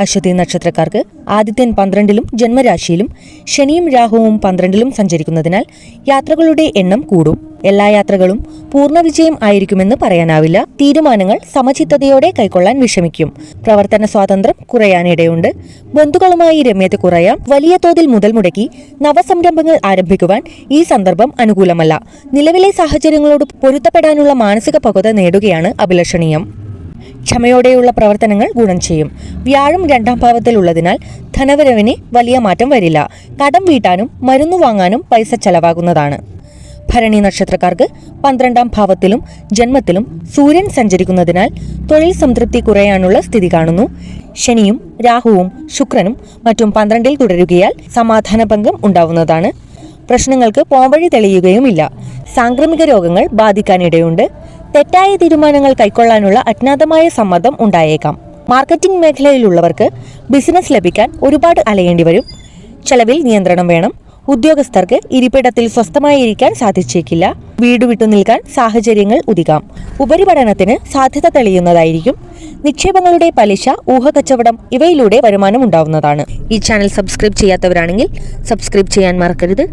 അശ്വതി നക്ഷത്രക്കാർക്ക് ആദിത്യൻ 12-ലും ജന്മരാശിയിലും ശനിയും രാഹുവും 12-ലും സഞ്ചരിക്കുന്നതിനാൽ യാത്രകളുടെ എണ്ണം കൂടും. എല്ലാ യാത്രകളും പൂർണ്ണ വിജയം ആയിരിക്കുമെന്ന് പറയാനാവില്ല. തീരുമാനങ്ങൾ സമചിത്തതയോടെ കൈക്കൊള്ളാൻ വിഷമിക്കും. പ്രവർത്തന സ്വാതന്ത്ര്യം കുറയാനിടയുണ്ട്. ബന്ധുക്കളുമായി രമ്യത കുറയാം. വലിയ തോതിൽ മുതൽ മുടക്കി നവസംരംഭങ്ങൾ ആരംഭിക്കുവാൻ ഈ സന്ദർഭം അനുകൂലമല്ല. നിലവിലെ സാഹചര്യങ്ങളോട് പൊരുത്തപ്പെടാനുള്ള മാനസിക പക്വത നേടുകയാണ് അഭിലഷണീയം. ക്ഷമയോടെയുള്ള പ്രവർത്തനങ്ങൾ ഗുണം ചെയ്യും. വ്യാഴം 2-ാം ഭാവത്തിലുള്ളതിനാൽ ധനവരവിന് വലിയ മാറ്റം വരില്ല. കടം വീട്ടാനും മരുന്നു വാങ്ങാനും പൈസ ചെലവാകുന്നതാണ്. ഭരണി നക്ഷത്രക്കാർക്ക് 12-ാം ഭാവത്തിലും ജന്മത്തിലും സൂര്യൻ സഞ്ചരിക്കുന്നതിനാൽ തൊഴിൽ സംതൃപ്തി കുറയാനുള്ള സ്ഥിതി കാണുന്നു. ശനിയും രാഹുവും ശുക്രനും മറ്റും 12-ൽ തുടരുകയാൽ സമാധാനഭംഗം ഉണ്ടാവുന്നതാണ്. പ്രശ്നങ്ങൾക്ക് പോംവഴി തെളിയുകയുമില്ല. സാംക്രമിക രോഗങ്ങൾ ബാധിക്കാനിടയുണ്ട്. തെറ്റായ തീരുമാനങ്ങൾ കൈക്കൊള്ളാനുള്ള അജ്ഞാതമായ സമ്മർദ്ദം ഉണ്ടായേക്കാം. മാർക്കറ്റിംഗ് മേഖലയിലുള്ളവർക്ക് ബിസിനസ് ലഭിക്കാൻ ഒരുപാട് അലയേണ്ടി വരും. ചെലവിൽ നിയന്ത്രണം വേണം. ഉദ്യോഗസ്ഥർക്ക് ഇരിപ്പിടത്തിൽ സ്വസ്ഥമായിരിക്കാൻ സാധിച്ചേക്കില്ല. വീട് വിട്ടു നിൽക്കാൻ സാഹചര്യങ്ങൾ ഉദിക്കാം. ഉപരിപഠനത്തിന് സാധ്യത തെളിയുന്നതായിരിക്കും. നിക്ഷേപങ്ങളുടെ പലിശ, ഊഹക്കച്ചവടം ഇവയിലൂടെ വരുമാനം ഉണ്ടാവുന്നതാണ്. ഈ ചാനൽ സബ്സ്ക്രൈബ് ചെയ്യാത്തവരാണെങ്കിൽ സബ്സ്ക്രൈബ് ചെയ്യാൻ മറക്കരുത്.